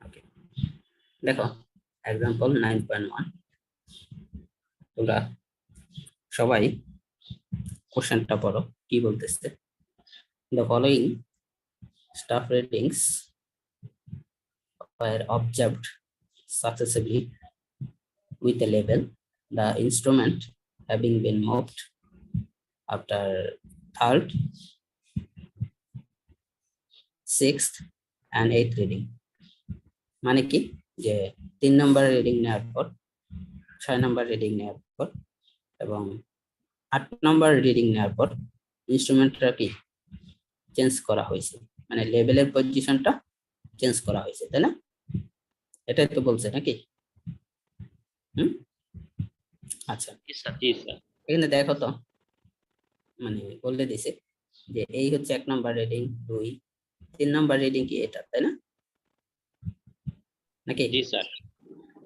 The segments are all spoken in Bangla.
ওকে, দেখো এক্সাম্পল 9.1, তোমরা সবাই কোশ্চেনটা পড়ো কি বলতেছে। The following staff ratings were observed successively with a label, the instrument having been moved after third, sixth and eighth reading। মানে কি, যে 3 নম্বর রিডিং নেওয়ার পর, 6 নম্বর রিডিং নেওয়ার পর এবং 8 নম্বর রিডিং নেওয়ার পর ইনস্ট্রুমেন্টটা কি চেঞ্জ করা হয়েছে, মানে লেভেলের পজিশনটা চেঞ্জ করা হয়েছে, তাই না? এটাই তো বলছে নাকি? আচ্ছা, এখানে দেখো তো, মানে বলে দিছে যে এই হচ্ছে 1 নম্বর রিডিং, 2, 3 নম্বর রিডিং কি এটা, তাই না? নাকি? জি স্যার।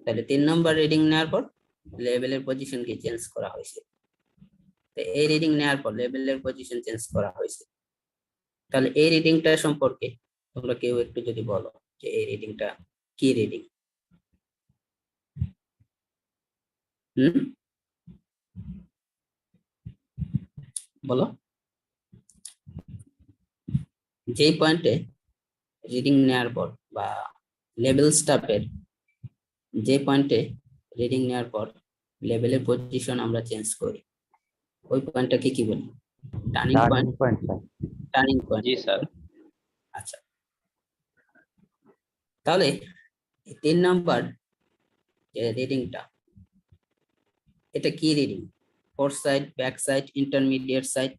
তাহলে 3 নম্বর রিডিং নেওয়ার পর লেভেলের পজিশন কি চেঞ্জ করা হয়েছে, তো এই রিডিং নেওয়ার পর লেভেলের পজিশন চেঞ্জ করা হয়েছে। তাহলে এই রিডিংটা সম্পর্কে তোমরা কেউ একটু যদি বলো যে এই রিডিংটা কি রিডিং। বলো, যেই পয়েন্টে রিডিং নেওয়ার পর বা লেভেল স্টাফের যে পয়েন্টে রিডিং নেওয়ার পর লেভেলের পজিশন আমরা চেঞ্জ করি, ওই পয়েন্টটাকে কি বলি? Turning point. টার্নিং পয়েন্ট, জি স্যার। আচ্ছা, তাহলে 3 নাম্বার যে রিডিংটা, এটা কি reading? Fore side, back side, intermediate side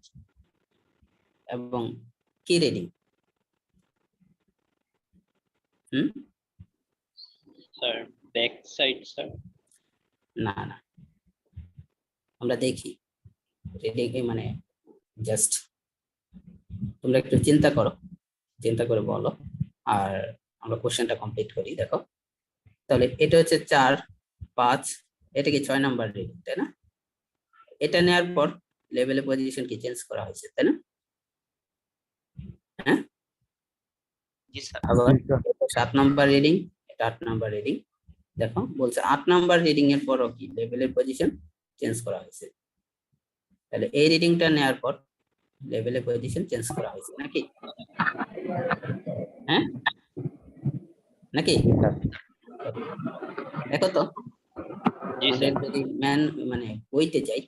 এবং কি reading? Sir back side sir. না না, আমরা দেখি রিডিং মানে জাস্ট তোমরা একটু চিন্তা করো, চিন্তা করে বলো, আর আমরা কোশ্চেনটা কমপ্লিট করি। দেখো, তাহলে এটা হচ্ছে 4, 5, এটা কি 6 নাম্বার রিডিং, তাই না? এটা নেওয়ার পর লেভেলের পজিশন কি চেঞ্জ করা হয়েছে, তাই না? হ্যাঁ, জি স্যার। আবার 7 নাম্বার রিডিং, এটা 8 নাম্বার রিডিং। দেখো বলছে 8 নাম্বার রিডিং এর পরও কি লেভেলের পজিশন চেঞ্জ করা হয়েছে। তাহলে এই রিডিংটা নেওয়ার পর লেভেলের পজিশন চেঞ্জ করা হয়েছে নাকি? হ্যাঁ নাকি? দেখো তো, আমাদের যদি মানে বইতে যাই,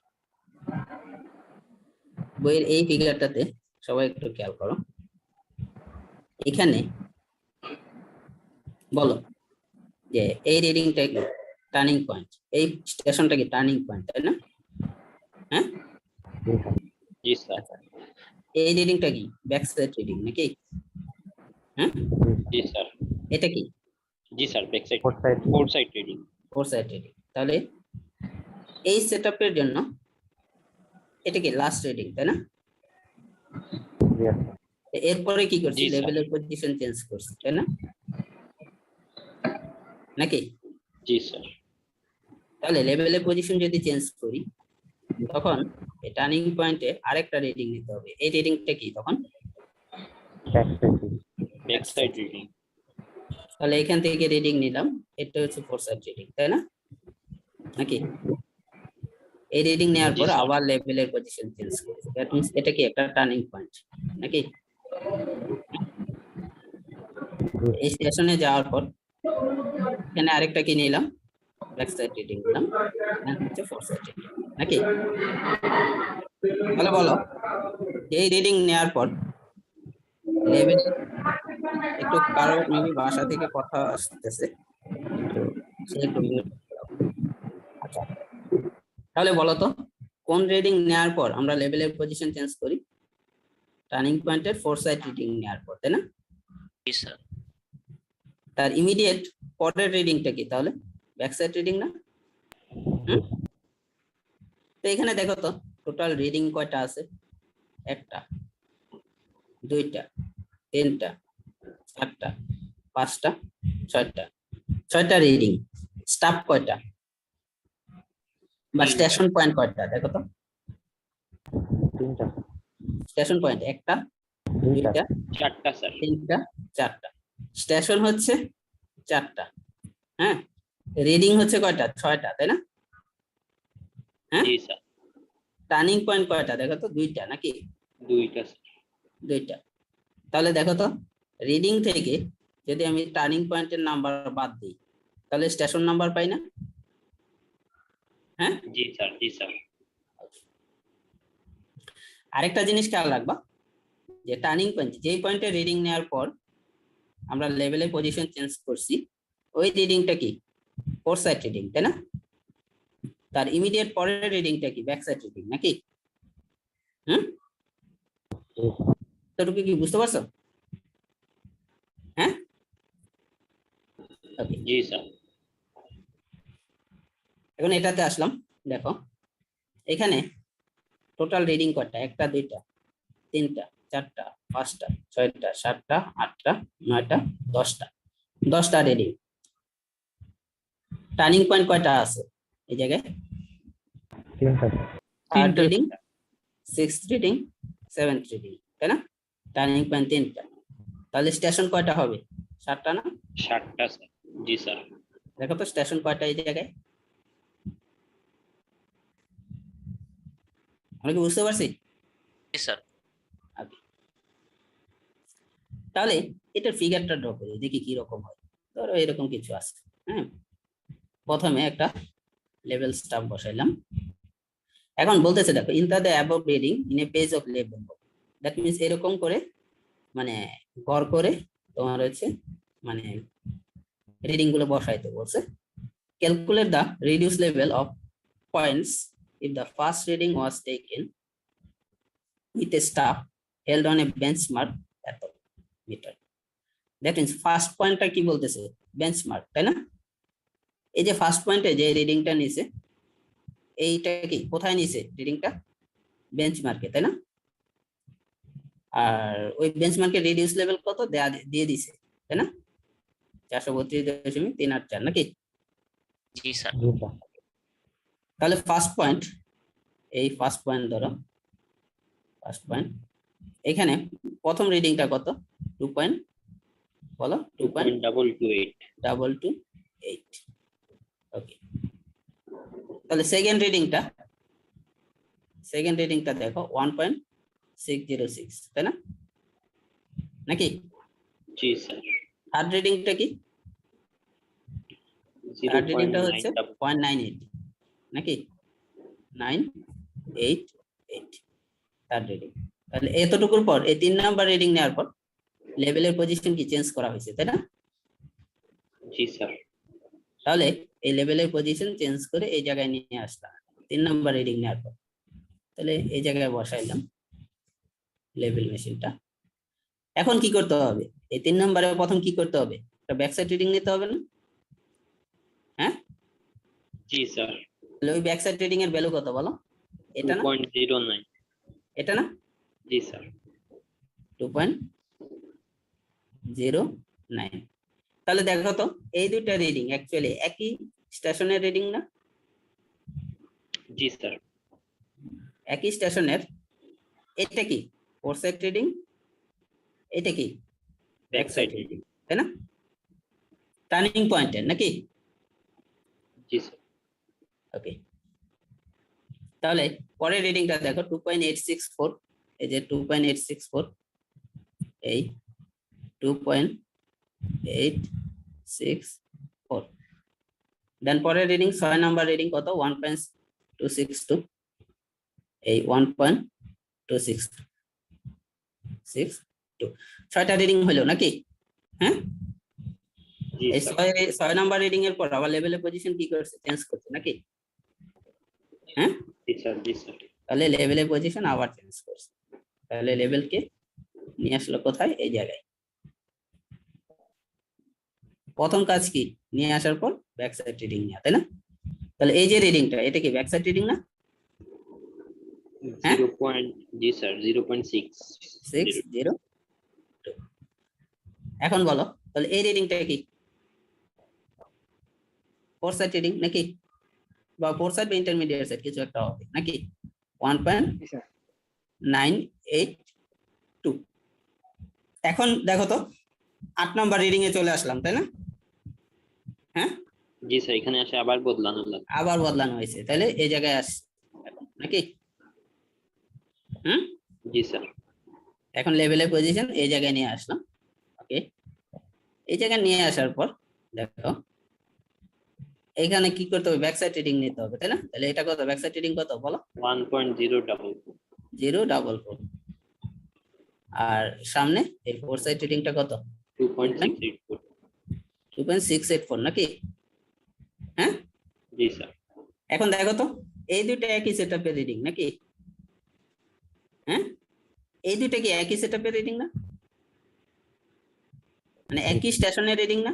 বইয়ের এই ফিগারটাতে সবাই একটু খেয়াল করো, এখানে বলো যে এই রিডিংটা কি টার্নিং পয়েন্ট, এই স্টেশনটা কি টার্নিং পয়েন্ট, তাই না? হ্যাঁ, জি স্যার। এই রিডিংটা কি ব্যাক সাইড রিডিং নাকি? হ্যাঁ, জি স্যার। এটা কি? জি sir, back side, fore side reading. Fore side reading. তাহলে এই সেটআপের জন্য এটা কি লাস্ট রিডিং, তাই না? এরপরে কি করছি? লেভেলের পজিশন চেঞ্জ করছি, তাই না? নাকি? জি স্যার। তাহলে লেভেলের পজিশন যদি চেঞ্জ করি, তখন এই টার্নিং পয়েন্টে আরেকটা রিডিং নিতে হবে। এই রিডিংটা কি তখন? Back side reading. তাহলে এখান থেকে রিডিং নিলাম, এটা হচ্ছে ফোর সাইড রিডিং, তাই না? নাকি? এই রিডিং নেওয়ার পর আবার লেভেলের পজিশন চেঞ্জ করছি, দ্যাট মিন্স এটা কি একটা টার্নিং পয়েন্ট নাকি? এই স্টেশনে যাওয়ার পর এখানে আরেকটা কি নিলাম, ব্যাক সাইড রিডিং নিলাম, হচ্ছে ফোর সাইড রিডিং নাকি? তাহলে বলো, এই রিডিং নেওয়ার পর লেভেল, একটু কারো মেবি বাসা থেকে কথা আসতেছে, একটু সে একটু মিউট। আচ্ছা, তাহলে বলো তো, কোন রিডিং নেওয়ার পর আমরা লেভেলের পজিশন চেঞ্জ করি? টার্নিং পয়েন্টের ফোর সাইড রিডিং নেওয়ার পর, তাই না? জি স্যার। তার ইমিডিয়েট পরের রিডিংটা কি তাহলে? ব্যাক সাইড রিডিং না? তো এখানে দেখো তো টোটাল রিডিং কয়টা আছে? একটা, দুইটা, তিনটা, চারটা, পাঁচটা, ছয়টা। ছয়টা রিডিং। স্টাফ কয়টা বা স্টেশন পয়েন্ট কয়টা দেখো তো? স্টেশন পয়েন্ট একটা, দুইটা, চারটা স্যার। তিনটা, চারটা। স্টেশন হচ্ছে 4টা। হ্যাঁ, রিডিং হচ্ছে কয়টা? 6টা, তাই না? হ্যাঁ, জি স্যার টার্নিং পয়েন্ট কয়টা দেখো তো? 2টা নাকি? 2টা স্যার 2টা। তাহলে দেখো তো, রিডিং থেকে যদি আমি টার্নিং পয়েন্টের নাম্বার বাদ দিই তাহলে স্টেশন নাম্বার পাই না? হ্যাঁ, জি স্যার জি স্যার আরেকটা জিনিস খেয়াল রাখবা, যে টার্নিং পয়েন্ট যেই পয়েন্টে রিডিং নেওয়ার পর আমরা লেভেলে পজিশন চেঞ্জ করছি, ওই রিডিংটা কি? ফোর সাইড রিডিং, তাই না? তার ইমিডিয়েট পরের রিডিংটা কি? ব্যাক সাইড রিডিং নাকি? হুম, এতটুকু কি বুঝতে পারছো? হ্যাঁ, ওকে। জি স্যার এখন এটাতে আসলাম, দেখো এখানে টোটাল রিডিং কয়টা? 1টা 2টা 3টা 4টা 5টা 6টা 7টা 8টা 9টা 10টা। 10টা রিডিং। টার্নিং পয়েন্ট কয়টা আছে এই জায়গায়? 3টা reading, 6th reading, 7th reading, তাই না? টার্নিং পয়েন্ট 3টা। তাহলে স্টেশন কয়টা হবে? 7টা না? 7টা স্যার জি স্যার দেখো তো স্টেশন কয়টা এই জায়গায়? আমরা কি বুঝতে পারছি? জি স্যার Okay. তাহলে এটার ফিগারটা ড্র করি, দেখি কি রকম হয়। ধরো এরকম কিছু আছে। হ্যাঁ, প্রথমে একটা লেভেল স্টাফ বসাইলাম। এখন বলতেছে দেখো, in the above reading in a page of level, that means এরকম করে মানে গড় করে তোমার হচ্ছে মানে রিডিং গুলো বসাইতে বলছে। Calculate the reduce level of points if the first reading was taken with a staff held on a benchmark এত মিটার। দ্যাট মিন্স ফার্স্ট পয়েন্টটা কি বলতেছে? বেঞ্চমার্ক, তাই না? এই যে ফার্স্ট পয়েন্টে যে রিডিংটা নিছে, এইটা কি কোথায় নিছে রিডিংটা? বেঞ্চমার্কে, তাই না? আর ওই বেঞ্চমার্কের রিডিউস লেভেল কত দিয়ে দিছে, তাই না? 432.384 নাকি? জি স্যার তাহলে ফার্স্ট পয়েন্ট, এই ফার্স্ট পয়েন্ট ধরো, ফার্স্ট পয়েন্ট এখানে প্রথম রিডিংটা কত? 2 পয়েন্ট, বলো? 2.228। ওকে। তাহলে সেকেন্ড রিডিংটা দেখো 1.606, তাই না? নাকি? জি স্যার থার্ড রিডিংটা কি? থার্ড রিডিংটা হচ্ছে 0.98 নাকি? 988 থার্ড রিডিং। তাহলে এতটুকুর পর এই 3 নাম্বার রিডিং নেওয়ার পর লেভেলের পজিশন কি চেঞ্জ করা হয়েছে, তাই না? জি স্যার তাহলে এই লেভেলের পজিশন চেঞ্জ করে এই জায়গায় নিয়ে আসলাম 3 নাম্বার রিডিং নেওয়ার পর। তাহলে এই জায়গায় বসাইলাম লেভেল মেশিনটা। এখন কি করতে হবে? এই 3 নাম্বারে প্রথম কি করতে হবে? একটা ব্যাক সাইড রিডিং নিতে হবে না? হ্যাঁ, জি স্যার তাহলে ওই ব্যাক সাইড রিডিং এর ভ্যালু কত বলো? এটা না? 2.09 এটা না? জি স্যার 2.09। তাহলে দেখো তো, এই দুইটা রিডিং অ্যাকচুয়ালি একই স্টেশনের রিডিং না? জি স্যার একই স্টেশনের। এটা কি ফোর সাইড রিডিং, এটা কি ব্যাক সাইড রিডিং, তাই না? টার্নিং পয়েন্টের নাকি? জি স্যার ওকে। তাহলে পরের রিডিংটা দেখো 2.864, এই যে 2.864, এই 2.864। দেন পরের রিডিং 6 নাম্বার রিডিং কত? 1.262, এই 1.262। 6টা রিডিং হলো নাকি? হ্যাঁ, জি এই স্যার 6 নাম্বার রিডিং এর পর আবার লেভেলের পজিশন কি করছে? চেঞ্জ করছে নাকি? হ্যাঁ, জি স্যার জি স্যার তাহলে লেভেলের পজিশন আবার চেঞ্জ করছে। তাহলে লেভেলকে নিয়ে আসলো কোথায়? এই জায়গায়। প্রথম কাজ কি? নিয়ে আসার পর ব্যাক সাইড রিডিং নেওয়া, তাই না? তাহলে এই যে রিডিংটা, এটা কি ব্যাক সাইড রিডিং না? হ্যাঁ, 0. জি স্যার 0.6 602। এখন বলো, তাহলে এই রিডিংটা কি ফোর সাইড রিডিং নাকি? বা ফোর সাইড বা ইন্টারমিডিয়েট সাইড কিছু একটা হবে নাকি? 1.982। এখন দেখো তো 8 নাম্বার রিডিং এ চলে আসলাম, তাই না? হ্যাঁ, জি স্যার, এখানে আসে আবার বদলানো লাগবে। আবার বদলানো হয়েছে, তাহলে এই জায়গায় আসছে এখন, নাকি? হুম, জি স্যার। এখন লেভেলের পজিশন এই জায়গায় নিয়ে আসলাম। ওকে, এই জায়গায় নিয়ে আসার পর দেখো এখানে কি করতে হবে, ব্যাক সাইড রিডিং নিতে হবে, তাই না? তাহলে এটা কত, ব্যাক সাইড রিডিং কত বলো? 1.044 0.44। আর সামনে এই ফোর সাইড রিডিংটা কত? 2.684। 2.684 নাকি? হ্যাঁ, জি স্যার। এখন দেখো তো এই দুটো একই সেটআপের রিডিং নাকি? হ্যাঁ, এই দুটো কি একই সেটআপের রিডিং না? মানে একই স্টেশনের রিডিং না?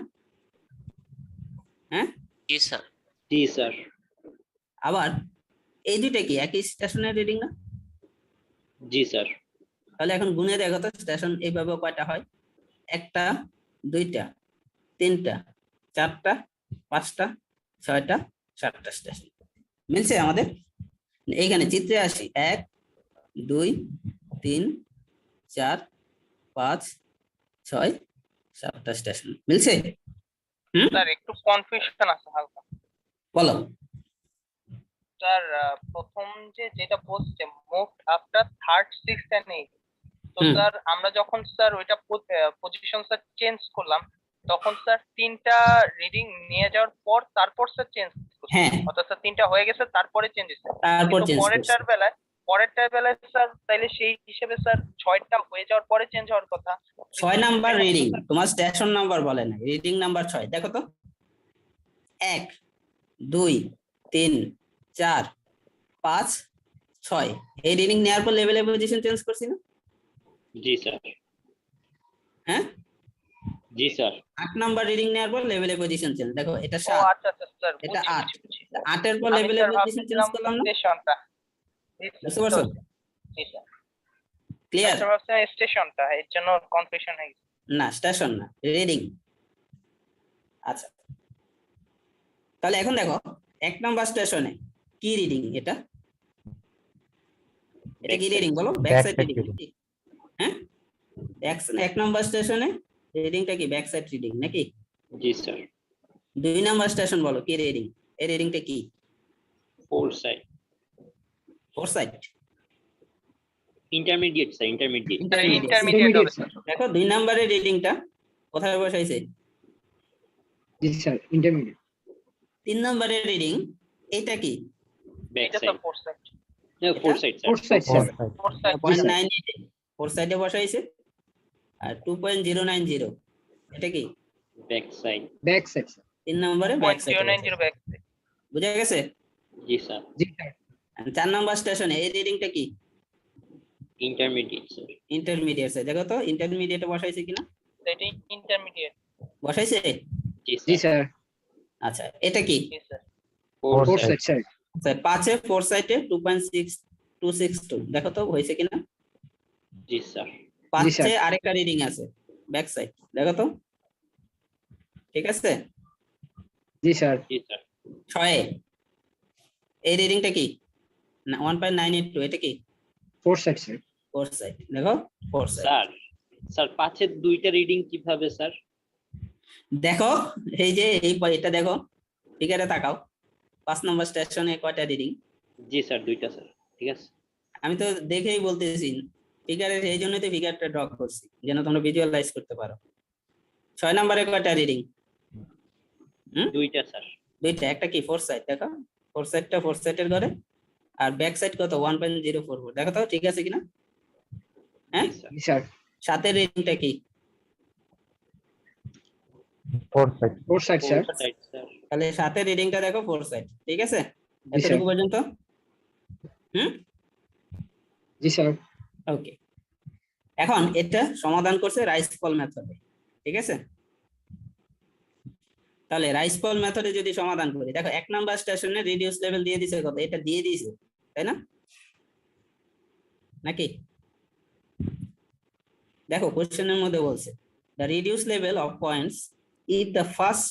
হ্যাঁ, জি স্যার। জি স্যার। আবার এই দুটো কি একই স্টেশনের রিডিং না? জি স্যার। তাহলে এখন গুণে দেখো তো স্টেশন এইভাবে কয়টা হয়? একটা, দুইটা, তিনটা, চারটা, পাঁচটা, ছয়টা, সাতটা স্টেশন মিলছে আমাদের। এইখানে চিত্রে আসি, 1 2 3 4 5 6 7টা স্টেশন মিলছে। স্যার একটু কনফিউশন আছে হালকা। বলো। স্যার প্রথম যেটা বলছে move after third six and eight, তো হুম। স্যার আমরা যখন স্যার ওইটা পজিশন স্যার চেঞ্জ করলাম, তখন স্যার তিনটা রিডিং নিয়ে যাওয়ার পর তারপর স্যার চেঞ্জ করছি। হ্যাঁ, অর্থাৎ স্যার তিনটা হয়ে গেছে তারপরে চেঞ্জ হয়েছে। তারপর কিন্তু চেঞ্জ পরেরটার বেলায় স্যার তাইলে সেই হিসেবে স্যার 6টা হয়ে যাওয়ার পরে চেঞ্জ হওয়ার কথা। 6 নাম্বার রিডিং, তোমার স্টেশন নাম্বার বলে না, রিডিং নাম্বার 6। দেখো তো 1 2 3 4 5 6 এই রিডিং নেওয়ার পর লেভেলে পজিশন চেঞ্জ করছি না? জি স্যার। হ্যাঁ, জি স্যার। 8 নাম্বার রিডিং নেওয়ার পর লেভেলে পজিশন চেঞ্জ, দেখো এটা ও 7, আচ্ছা আচ্ছা স্যার, এটা বুঝছি 8, বুঝছি বুঝছি। 8 এর পর আমি লেভেলে স্যার পজিশন চেঞ্জ ভাবছিলাম করলাম না? স্টেশনটা। বুঝতে পারছো? জি স্যার। ক্লিয়ার? স্যার ভাবছিলাম স্টেশনটা, এর জন্য কনফিউশন হয়ে গেছে। না, স্টেশন না, রিডিং। আচ্ছা, তাহলে এখন দেখো 1 নাম্বার স্টেশনে কি রিডিং, এটা এটা কি রিডিং বলো? Back side reading. হ্যাঁ, 1 নাম্বার স্টেশনে রিডিংটা কি ব্যাক সাইড রিডিং নাকি? জি স্যার। 2 নাম্বার স্টেশন বলো কি রিডিং, এই রিডিংটা কি? 4 side. Fore side, intermediate sir, intermediate. Intermediate হবে স্যার। দেখো 2 নাম্বারের রিডিংটা কোথায় বসাইছে? জি স্যার, ইন্টারমিডিয়েট। 3 নাম্বারের রিডিং এটা কি? ব্যাক এটা সাইড। Sir fore side. না, 4 side sir. Fore side sir. Fore side. 0.98 fore সাইডে বসাইছে। আর 2.090 এটা কি? Back side. Back side sir. 3 নম্বরে ব্যাক সাইড। 0.090 back side. বুঝা গেছে? জি স্যার। জি স্যার। 4 নাম্বার স্টেশনে এই রিডিংটা কি? Intermediate sir. ইন্টারমিডিয়েট। দেখো তো ইন্টারমিডিয়েটে বসাইছে কিনা? এটা ইন্টারমিডিয়েট। বসাইছে? জি জি স্যার। স্যার। আচ্ছা, এটা কি? জি sir. 4 fore side. Side sir. 5 এ ফোর সাইডে 2.6262 দেখো তো হয়েছে কিনা? জি স্যার। 5 স্যার। এ আরেকটা রিডিং আছে ব্যাক সাইড, দেখো তো ঠিক আছে? জি স্যার। জি স্যার। 6 এ এই রিডিংটা কি? 1.982 এটা কি? Four side sir. Fore side, দেখো ফোর সাইড। স্যার, স্যার 5 এর দুইটা রিডিং কিভাবে স্যার? দেখো এই যে এটা দেখো, ফিগারে তাকাও, 5 নম্বর স্টেশনে কয়টা রিডিং? জি স্যার, দুইটা স্যার। ঠিক আছে। আমি তো দেখেই বলতেছি ফিগারের, এই জন্যই তো ফিগারটা ড্র করছি যেন তোমরা ভিজুয়ালাইজ করতে পারো। 6 নম্বরে কয়টা রিডিং? দুইটা স্যার। দুইটা, একটা কি ফোর সাইড, দেখো ফোর সাইডের ঘরে। আর ব্যাক সাইড কত? 1.044 দেখো তো ঠিক আছে কিনা? হ্যাঁ, জি স্যার। জি স্যার। 7 এর রিডিংটা কি? Four side sir. 4 side sir. তাহলে 7 এর রিডিংটা দেখো ফোর সাইড, ঠিক আছে? জি স্যার। এতটুকু পর্যন্ত। জি স্যার। ওকে, এখন এটা সমাধান করছে রাইস ফল মেথডে, ঠিক আছে? তাহলে রাইস ফল মেথডে যদি সমাধান করি, দেখো 1 নাম্বার স্টেশনে রিডিউস লেভেল দিয়ে দিছে কত? এটা দিয়ে দিয়েছে, তাই না? নাকি? দেখো কোশ্চেনের মধ্যে বলছে the reduced level of points if the first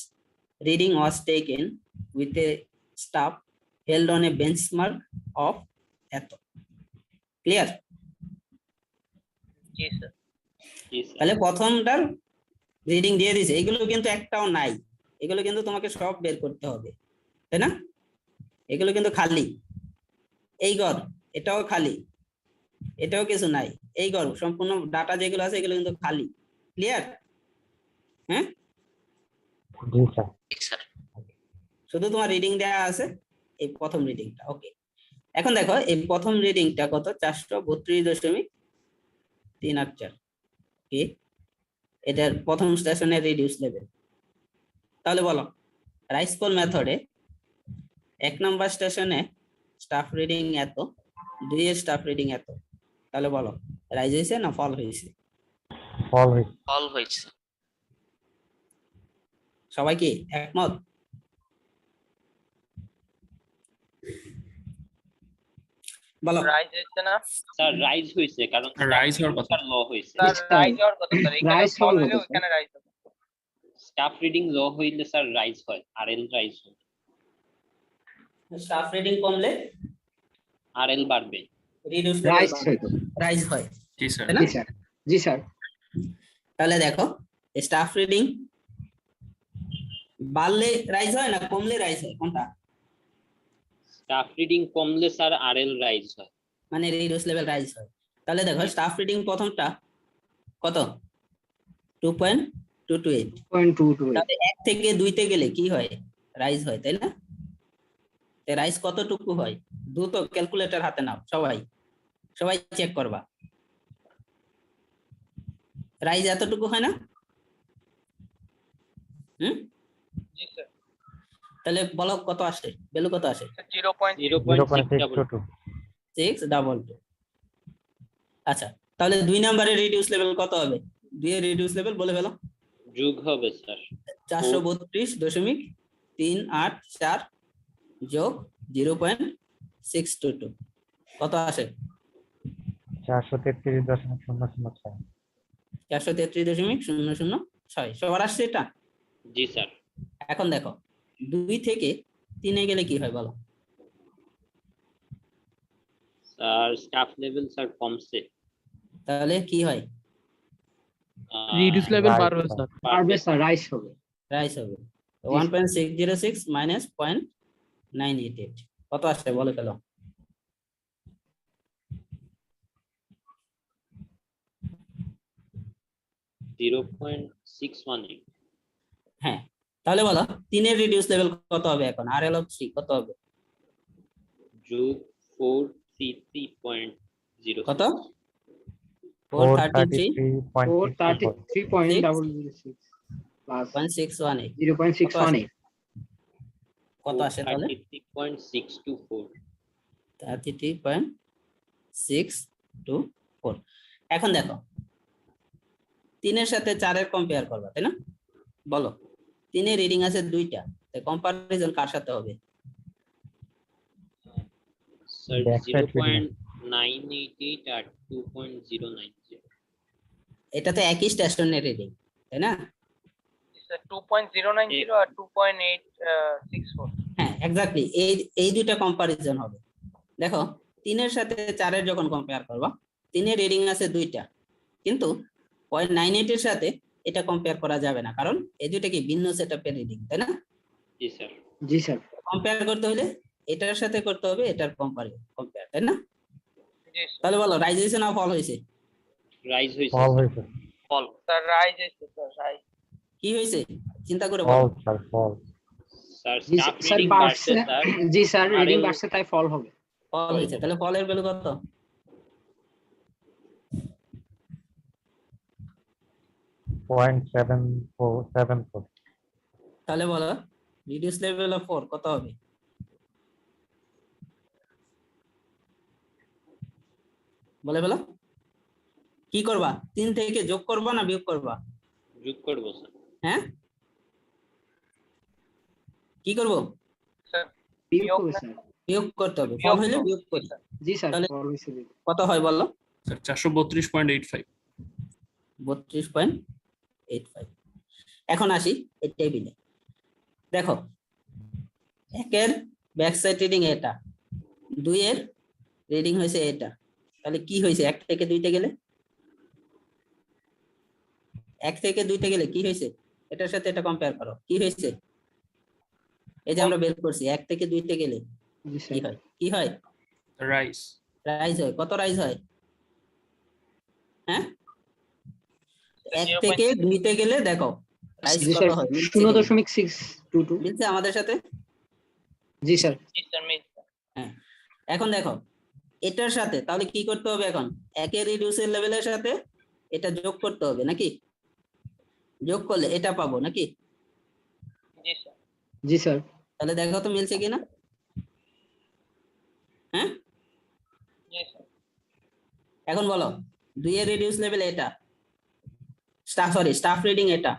reading was taken with a staff held on a benchmark of এত। ক্লিয়ার? জি স্যার। জি স্যার। তাহলে প্রথমটার রিডিং দিয়ে দিছে, এগুলো কিন্তু একটাও নাই, এগুলো কিন্তু তোমাকে সব বের করতে হবে, তাই না? এগুলো কিন্তু খালি। এই ঘর এটাও খালি, এটাও কিছু নাই। এই ঘর সম্পূর্ণ ডাটা যেগুলো আছে এগুলো কিন্তু খালি। ক্লিয়ার? হ্যাঁ, জি স্যার। শুধু তোমার রিডিং দেয়া আছে, এই প্রথম রিডিংটা। ওকে, এখন দেখো এই প্রথম রিডিংটা কত, 432.384 কি এটার প্রথম স্টেশনের রিডিউস লেভেল। তাহলে বলো রাইস কল মেথডে 1 নম্বর স্টেশনে স্টাফ রিডিং এত, 2 এর স্টাফ রিডিং এত, তাহলে বলো রাইজ হয়েছে না ফল হয়েছে? ফল হয়েছে। সবাই কি একমত? বলো। রাইজ হচ্ছে না স্যার রাইজ হয়েছে, কারণ রাইজ হওয়ার কথা। ল হয়েছে। স্যার, রাইজ হওয়ার কথা স্যার, এখানে Rise ফল হওয়ার হলে কথা, স্যার। ওখানে রাইজ হবে। স্টাফ রিডিং ল হইলে স্যার রাইজ হয়, আরএল রাইজ হয়, স্টাফ রিডিং কমলে আরএল বাড়বে। রিডিউস রাইস হইতো। রাইজ হয়, জি স্যার। তাই না? জি স্যার। জি স্যার। তাহলে দেখো স্টাফ রিডিং বাড়লে রাইজ হয় না কমলে রাইজ হয়, কোনটা? স্টাফ রিডিং কমলে স্যার আরএল রাইজ হয়। মানে রিডিউস লেভেল রাইজ হয়। তাহলে দেখো স্টাফ রিডিং প্রথমটা কত, 2.228। 0.22 তাহলে 1 থেকে 2 তে গেলে কি হয়, রাইজ হয়, তাই না? রাইজ কতটুকু হয় দ্রুত ক্যালকুলেটর হাতে নাও, সবাই সবাই চেক করবা। রাইজ এতটুকু হয় না? জি স্যার। তাহলে বলো কত আসে, ভ্যালু কত আসে? 0.622। 622। আচ্ছা, তাহলে 2 নম্বরের রিডিউস লেভেল কত হবে? 2 এর রিডিউস লেভেল বলে ফেলো। যোগ হবে স্যার 432.384 যোগ 0.622 কত আসে? 433.006। 433.006। সবার আসছে এটা? জি স্যার। এখন দেখো 2 থেকে 3 এ গেলে কি হয় বলো? স্যার স্টাফ লেভেল স্যার কমছে। তাহলে কি হয়? রিডিউস লেভেল বাড়বে স্যার। পারবে স্যার, রাইস হবে। রাইস হবে। তো জি, স্যার। 1.606 মাইনাস 0.988 কত আসে বলে ফেলো। জিরো 0.618। হ্যাঁ, তাহলে বলো 3 এর রিডিউস লেভেল কত হবে এখন? আর এল 3 কত হবে? যোগ 433.0 কত? 433.618 433.006 প্লাস 0.618। কত আসে তাহলে? 33.624। 33.624। এখন দেখো 3 এর সাথে 4 এর কম্পেয়ার করবা, তাই না? বলো 3 এর রিডিং আছে 2টা, তাই কম্পারিজন কার সাথে হবে? Sir Back side reading। 0.988 আর 2.090। এটা তো একই স্টেশনের রিডিং, তাই না? স্যার 2.090 আর 2.864। হ্যাঁ এক্স্যাক্টলি, এই দুইটা কম্পারিজন হবে। দেখো 3 এর সাথে 4 এর যখন কম্পেয়ার করবা, 3 এর রিডিং আছে 2টা, কিন্তু 0.98 এর সাথে এটা কম্পেয়ার করা যাবে না, কারণ এই দুইটা কি ভিন্ন সেটআপের রিডিং, তাই না? জি স্যার। জি স্যার। কম্পেয়ার করতে হলে এটার সাথে করতে হবে এটার কম্পেয়ার, তাই না? জি স্যার। তাহলে বলো রাইজ হয়েছে না ফল হয়েছে? রাইজ হয়েছে। ফল স্যার, রাইজ হচ্ছে স্যার, রাইজ। কি হয়েছে চিন্তা করে বলো। স্যার জি স্টাফ স্যার, রিডিং বাড়ছে। বাড়ছে স্যার। জি স্যার, রিডিং RL বাড়ছে তাই ফল হবে। ফল হয়েছে, তাহলে ফলের ভ্যালু কত? 0.7474। তাহলে বলো রিডিউস লেভেল অফ 4 কত হবে? বলে ফেলো। কি করবা? 3 থেকে যোগ করবা না বিয়োগ করবা? যোগ করব স্যার। হ্যাঁ, কি করব? স্যার বিয়োগ হবে স্যার। বিয়োগ করতে হবে, ফল হইলে বিয়োগ করতে। জি স্যার, তাহলে ফল হয়েছে। কত হয় বলো? স্যার 432.85। 32.85। এখন আসি এই টেবিলে। দেখো 1 এর ব্যাক সাইড রিডিং এটা, 2 এর রিডিং হয়েছে এটা, তাহলে কি হয়েছে 1 থেকে 2 তে গেলে? 1 থেকে 2 তে গেলে কি হয়েছে? এটার সাথে এটা কম্পেয়ার করো, কি হয়েছে? এই যে আমরা বের করছি 1 থেকে 2 তে গেলে জি কি স্যার হয় কি হয় রাইস রাইজ হয় কত রাইজ হয় হ্যাঁ 1 0.6 থেকে 2 তে গেলে দেখো রাইজ জি কত স্যার হয় মিলছে কিনা? 0.622 মিলছে আমাদের সাথে জি স্যার জি স্যার হ্যাঁ এখন দেখো এটার সাথে তাহলে কি করতে হবে এখন একের রিডিউসের লেভেলের সাথে এটা যোগ করতে হবে নাকি যোগ করলে এটা পাবো নাকি জি স্যার জি স্যার তাহলে দেখো তো মিলছে কিনা হ্যাঁ জি স্যার এখন বলো 2 এর রিডিউস লেভেল এটা স্টাফ রিডিং এটা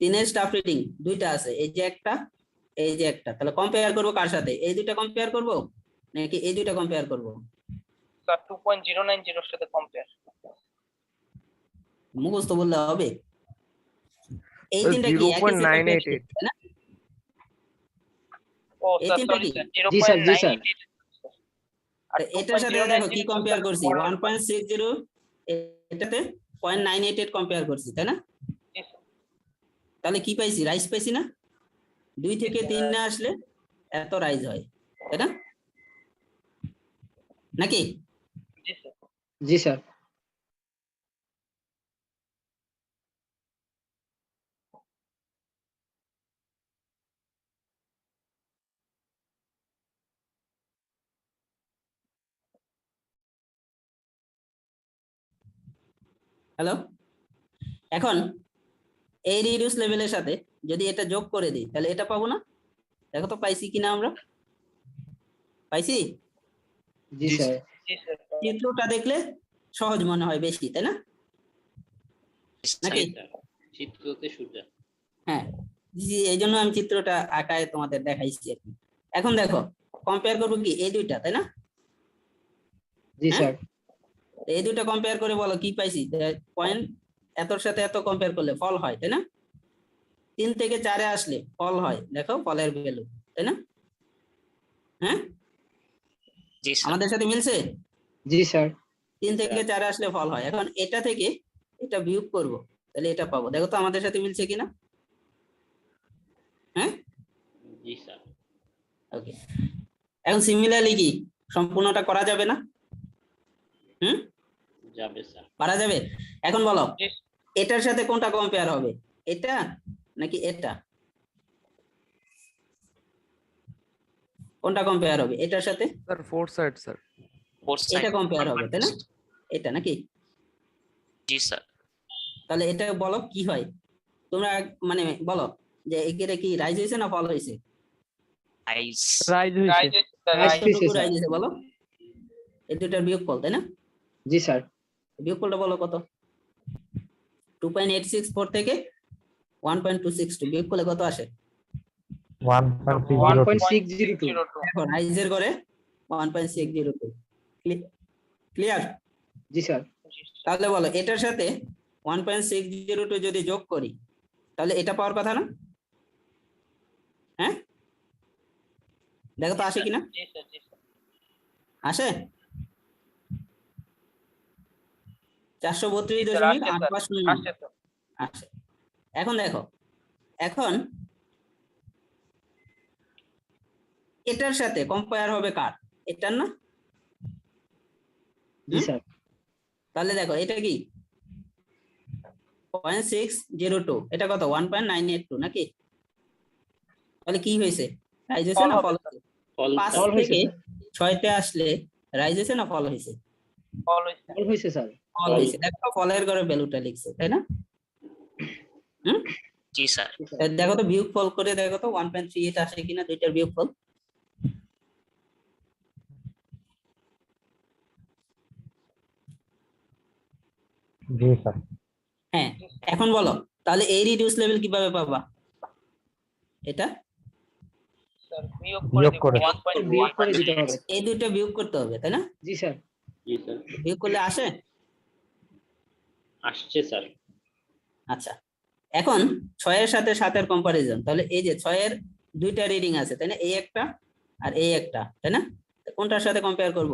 3 এর স্টাফ রিডিং দুইটা আছে এই যে একটা এই যে একটা তাহলে কম্পেয়ার করব কার সাথে এই দুইটা কম্পেয়ার করব নাকি এই দুইটা কম্পেয়ার করব স্যার 2.090 এর সাথে কম্পেয়ার মুখস্থ বললে হবে এই তিনটা কি একই সেট অফ ভ্যারিয়েবল, তাই না ও এই স্যার তিনটা সরি কি? স্যার জি স্যার, জি স্যার। 0.98 আর এটার সাথে দেখো কি 2.090 কম্পেয়ার করছি 1.60 এটাতে 0.988 কম্পেয়ার করছি তাই না জি স্যার তাহলে কি পাইছি রাইজ পাইছি না 2 থেকে 3 না আসলে এত রাইজ হয় তাই না নাকি জি স্যার জি স্যার হ্যালো এখন এই রিডিউস লেভেলের সাথে যদি এটা যোগ করে দিই তাহলে এটা পাবো না দেখো তো পাইছি কিনা আমরা পাইছি জি স্যার জি স্যার চিত্রটা দেখলে সহজ মনে হয় বেশি তাই না নাকি চিত্রতে সোজা হ্যাঁ জি এই জন্য আমি চিত্রটা আঁকায় তোমাদের দেখাইছি আর কি এখন দেখো কম্পেয়ার করবো কি এই দুইটা তাই না জি স্যার এই দুইটা কম্পেয়ার করে বলো কি পাইছি পয়েন্ট এতর সাথে এত কম্পেয়ার করলে ফল হয় তাই না 3 থেকে 4 এ আসলে ফল হয় দেখো ফলের ভ্যালু তাই না হ্যাঁ জি স্যার আমাদের সাথে মিলছে জি স্যার 3 থেকে 4 এ আসলে ফল হয় এখন এটা থেকে এটা বিয়োগ করব তাহলে এটা পাবো দেখো তো আমাদের সাথে মিলছে কিনা হ্যাঁ জি স্যার ওকে এখন সিমিলারলি কি সম্পূর্ণটা করা যাবে না যাবে স্যার পারা যাবে এখন বলো জি এটার সাথে কোনটা কম্পেয়ার হবে এটা নাকি এটা কোনটা কম্পেয়ার হবে এটার সাথে Sir, four side, sir. Four এটা কম্পেয়ার হবে তাই না এটা নাকি জি স্যার তাহলে এটা বলো কি হয় তোমরা মানে বলো যে একেরে কি রাইজ হয়েছে না ফল হয়েছে আইস Rise রাইজ হয়েছে। স্যার Rise রাইজ হয়েছে, কতটুকু স্যার। রাইজ হয়েছে বলো এই দুটার বিয়োগফল তাই না জি স্যার বিয়োগফলটা বলো কত 2.864 থেকে 1.262 বিয়োগ করলে কত আসে 1.602 1.602 দেখো রাইজের করে 1.602 ক্লিয়ার জি স্যার তাহলে বলো এটার সাথে 1.602 যদি যোগ করি তাহলে এটা পাওয়ার কথা না হ্যাঁ দেখো তো আসে কিনা জি স্যার জি স্যার আসে 432.85 আসছে তো আসে এখন দেখো এখন এটার সাথে কম্পেয়ার হবে কার এটার না জি স্যার তাহলে দেখো এটা কি 0.602 এটা কত 1.982 নাকি তাহলে কি হয়েছে রাইজ হয়েছে না ফল হয়েছে ফল 5 ফল হয়েছে, থেকে 6 তে আসলে রাইজ হয়েছে না ফল হয়েছে ফল হয়েছে ফল হয়েছে স্যার ফল হয়েছে দেখো ফলের ঘরে ভ্যালুটা লিখছে তাই না জি স্যার দেখো তো বিয়োগ ফল করে দেখো তো 1.38 আসে কিনা দুইটার বিয়োগ ফল জি স্যার হ্যাঁ এখন বলো তাহলে এই রিডিউস লেভেল কিভাবে পাবা এটা স্যার বিয়োগ বিয়োগ করে। করে বিয়োগ করে দিতে হবে এই দুইটা বিয়োগ করতে হবে তাই না জি স্যার জি স্যার বিয়োগ করলে আসে আসছে স্যার আচ্ছা এখন 6 এর সাথে 7 এর কম্পারিজন তাহলে এই যে 6 এর দুইটা রিডিং আছে তাই না এই একটা আর এই একটা তাই না তো কোনটার সাথে কম্পেয়ার করব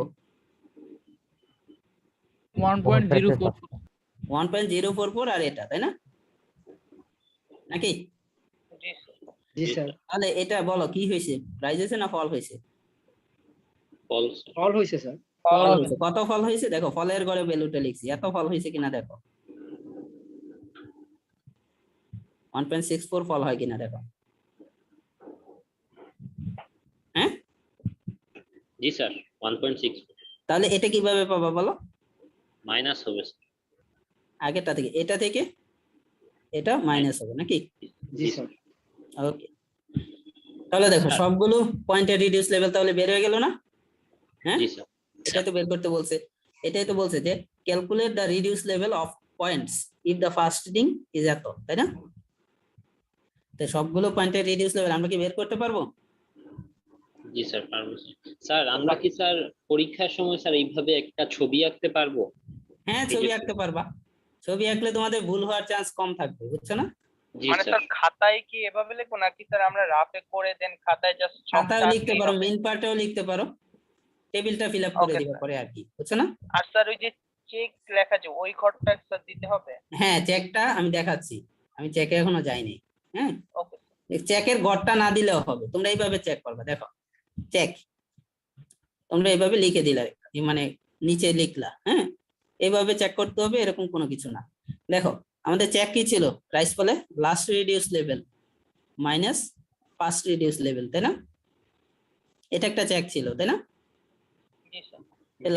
1.044. 1.044 আর এটা তাই না নাকি জি স্যার জি স্যার তাহলে এটা বলো কি হয়েছে, রাইজ হয়েছে না ফল হয়েছে? ফলস ফল হয়েছে স্যার ফল ফল হয়েছে। কত ফল হয়েছে দেখো, ফলের ঘরে ভ্যালুটা লিখছি, এত ফল হয়েছে কিনা দেখো, 1.64 ফল হয় কিনা দেখো। হ্যাঁ, জি স্যার 1.6 তাহলে এটা কিভাবে পাবা বলো? মাইনাস হবে sir। আগেরটা থেকে এটা থেকে এটা মাইনাস হবে নাকি? জি স্যার ওকে, তাহলে দেখো স্যার। সবগুলো পয়েন্টের রিডিউস লেভেল তাহলে বের হয়ে গেল না? হ্যাঁ, জি স্যার এটাই তো বের করতে বলছে। এটাই তো বলছে যে calculate the reduce level of points if the first reading is এত, তাই না? তো সবগুলো পয়েন্টের রিডিউস লেভেল আমরা কি বের করতে পারবো? জি স্যার পারবো স্যার। স্যার আমরা কি স্যার পরীক্ষার সময় স্যার এইভাবে একটা ছবি আঁকতে পারবো? হ্যাঁ, এই ছবি যে- আঁকতে পারবা। ছবি আঁকলে তোমাদের ভুল হওয়ার চান্স কম থাকবে, বুঝছো না? জি মানে স্যার স্যার খাতায় কি এভাবে লিখবো নাকি স্যার আমরা রাফে করে দেন খাতায় জাস্ট খাতাও লিখতে পারো, মেইন পার্টেও লিখতে পারো, টেবিলটা ফিল আপ করে Okay, দিবা sir. পরে আর কি, বুঝছো না? আর স্যার ওই যে চেক লেখা যে ওই ঘরটা স্যার দিতে হবে? হ্যাঁ, চেকটা আমি দেখাচ্ছি, আমি চেকে এখনো যাইনি। হ্যাঁ, ওকে চেকের ঘরটা না দিলেও হবে, তোমরা এইভাবে চেক করবে। দেখো চেক তোমরা এইভাবে লিখে দিলে, মানে নিচে লিখলা, হ্যাঁ, এইভাবে চেক করতে হবে, এরকম কোনো কিছু না। দেখো আমাদের চেক কি ছিল, রাইস বলে last reduce level minus first reduce level, তাই না? এটা একটা চেক ছিল, তাই না? জি স্যার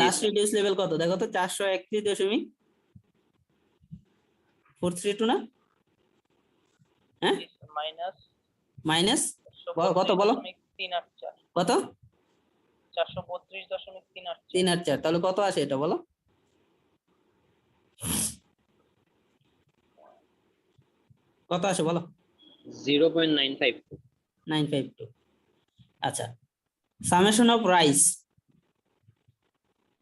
লাস্ট রিডিউস লেভেল কত দেখো তো, 431.432 না? হ্যাঁ, জি স্যার মাইনাস মাইনাস কত বলো, 384 কত? 432.384 384, তাহলে কত আসে এটা বলো? কত আসে বলো? 0.95 952। আচ্ছা, summation of rise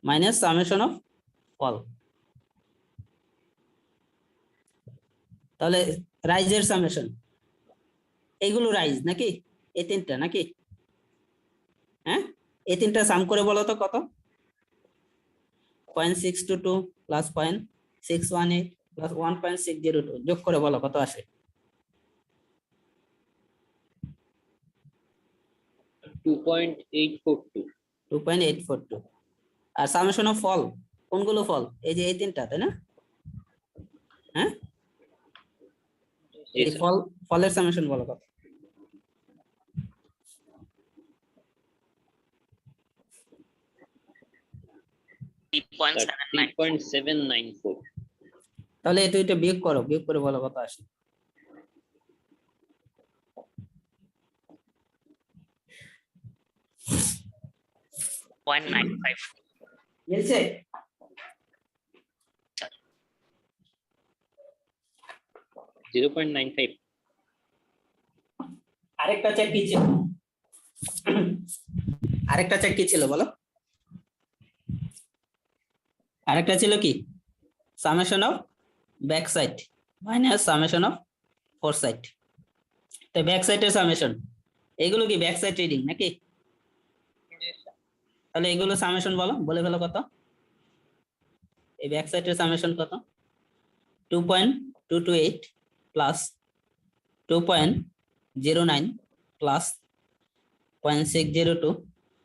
minus summation of fall, তাহলে রাইজের সামেশন, এইগুলো রাইজ নাকি, এই তিনটা নাকি? হ্যাঁ, এই তিনটা সাম করে বলো তো কত? 0.622 প্লাস 0.618 প্লাস 1.602 যোগ করে বলো কত আসে? 2.842 2.842। আর সামেশন অফ ফল কোনগুলো ফল, এই যে এই তিনটা, তাই না? হ্যাঁ, জি এই স্যার ফলের সামেশন বলো কত? স্যার 3.794 তাহলে এটা এটা বিয়োগ করো, বিয়োগ করে বলো কত আসে? মিলছে? Sir. 0.95 আরেকটা চেক কি ছিল, আরেকটা চেক কি ছিল বলো? আরেকটা ছিল কি, summation of back side minus summation of fore side. তো ব্যাক সাইডের সামেশন, এগুলো কি ব্যাক সাইড রিডিং নাকি? জি স্যার তাহলে এগুলো সামেশন বলো, বলে ফেলো কত? এই ব্যাক সাইডের সামেশন কত? 2.228 প্লাস 2.09 প্লাস 0.602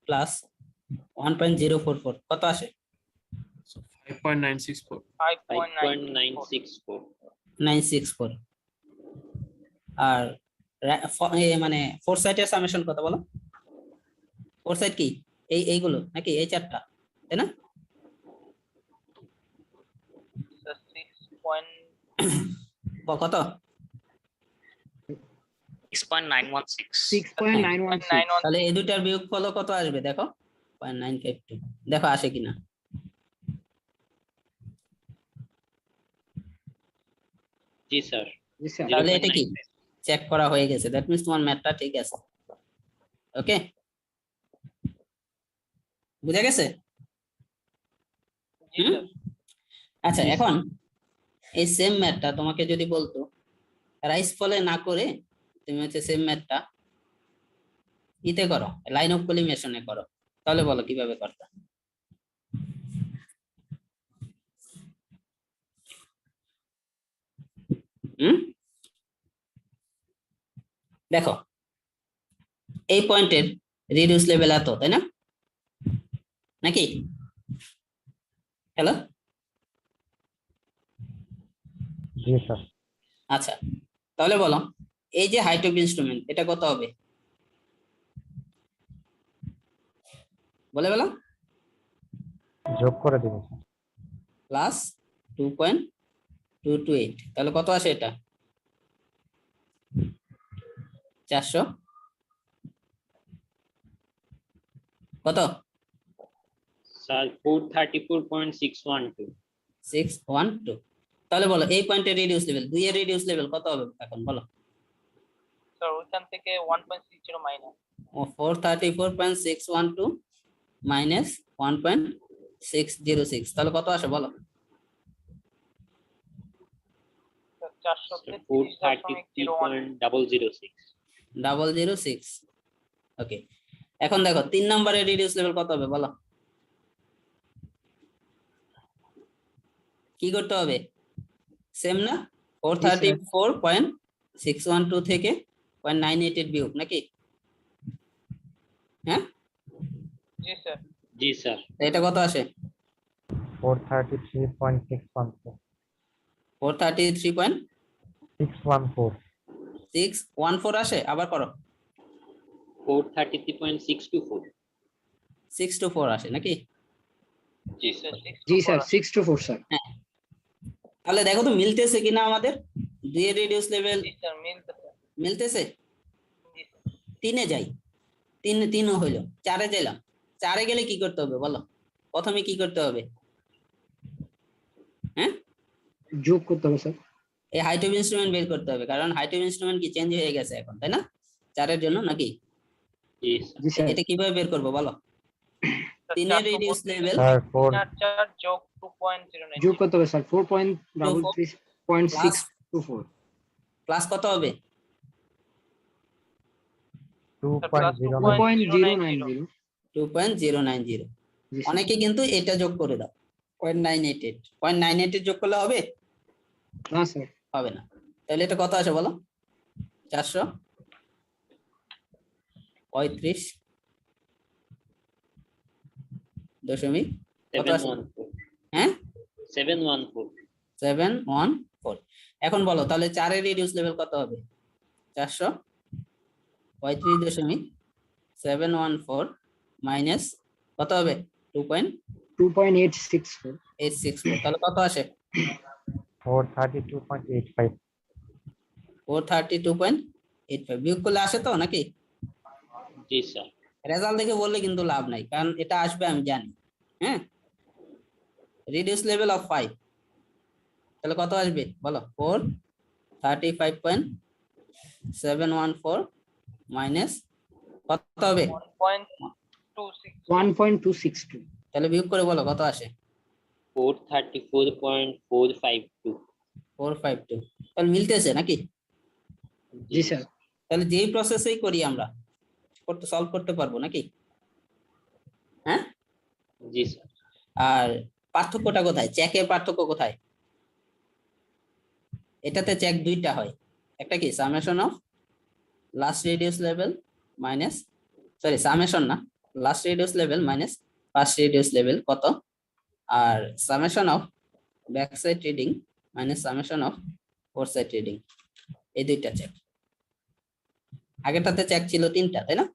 প্লাস 1.044, কত আসে? 5.964 5.964 964। আর মানে ফোর সাইডের সামেশন কত বলো? ফোর সাইড কি এইগুলো নাকি এই চারটা, তাই না? স্যার 6. কত? 6.916 6.916 তাহলে এই দুটার বিয়োগফল কত আসবে দেখো? 0.952, দেখো আসে কিনা। জি স্যার জি স্যার তাহলে এটা কি চেক করা হয়ে গেছে, দ্যাট মিন্স তোমার ম্যাথটা ঠিক আছে। ওকে, বুঝা গেছে? জি স্যার আচ্ছা, এখন এই সেম ম্যাথটা তোমাকে যদি বলতো রাইস ফলে না করে তুমি হচ্ছে সেম ম্যাথটা ইতে করো, লাইন অফ কলিমেশনে করো, তাহলে বলো কিভাবে করতে? দেখো এই পয়েন্টের রিডিউস লেভেল এত, তাই না? নাকি? হ্যালো, জি স্যার। আচ্ছা তাহলে বলো এই যে হাইট অফ ইনস্ট্রুমেন্ট এটা কত হবে? বলে বলো। যোগ করে দিব স্যার। প্লাস 2.228, তাহলে কত আসে এটা? 400 কত? স্যার 434.612। 612। তাহলে বলো এই পয়েন্টের রিডিউস লেভেল, 2 এর রিডিউস লেভেল কত হবে এখন বলো? স্যার ওইখান থেকে 1.60 মাইনাস। 434.612 মাইনাস 1.606, তাহলে কত আসে বলো? 433.006। 006। ওকে, এখন দেখো 3 নম্বরের রিডিউস লেভেল কত হবে বলো? কি করতে হবে? সেম না? 434.612 থেকে 0.988 বিয়োগ নাকি? হ্যাঁ, জি স্যার। জি স্যার। এটা কত আসে? 433.614 433.614 আসে। আবার করো। 433.624। 624 আসে নাকি? জি স্যার। জি স্যার 6 to 4 স্যার। হ্যাঁ, তাহলে দেখো তো মিলতেছে কিনা আমাদের 2 এর রিডিউস লেভেল। জি স্যার মিলতেছে। মিলতেছে। জি স্যার। 3 এ যাই, 3 হইলো, 4 এ গেলাম। 4 এ গেলে কি করতে হবে বলো? প্রথমে কি করতে হবে? হ্যাঁ, যোগ করতে হবে স্যার। এই হাইট অফ ইনস্ট্রুমেন্ট বের করতে হবে, কারণ হাইট অফ ইনস্ট্রুমেন্ট কি চেঞ্জ হয়ে গেছে এখন, তাই না? 4 এর জন্য নাকি? জি স্যার। জি স্যার। এটা কিভাবে বের করবো বলো? 3 এর রিডিউস লেভেল স্যার 4 4 যোগ 2.09। যোগ করতে হবে স্যার 4.624 প্লাস কত হবে? 2.090 2.090। জি স্যার। অনেকে কিন্তু এটা যোগ করে দাও 0.988 যোগ করলে হবে? না স্যার। হবে না। তাহলে এটা কত আসে বলো? 435 দশমিক কত আসে? 714। হ্যাঁ, 714। 714। এখন বলো তাহলে 4 এর রিডিউস লেভেল কত হবে? 435.714 মাইনাস কত হবে? 2.864 2.864, তাহলে কত আসে? 432.85 432.85 বিয়োগ করলে আসে তো নাকি? জি স্যার। রেজাল্ট দেখে বললে কিন্তু লাভ নাই, কারণ এটা আসবে আমি জানি। হ্যাঁ, রিডিউস লেভেল অফ 5, তাহলে কত আসবে বলো? 435.714 মাইনাস কত হবে? 1.262। তাহলে বিয়োগ করে বলো কত আসে? 434.452। 452। তাহলে মিলতেছে নাকি? জি স্যার। তাহলে যেই প্রসেসেই করি আমরা সলভ করতে পারবো নাকি? হ্যাঁ, জি স্যার। আর পার্থক্যটা কোথায়? চেকের পার্থক্য কোথায়? এটাতে চেক দুইটা হয়, একটা কি summation of last reduce level minus, sorry summation না, last reduce level minus first reduce level কত, আর summation of back side reading minus summation of fore side reading, এই দুইটা চেক। আগেরটাতে চেক ছিল 3টা, তাই না?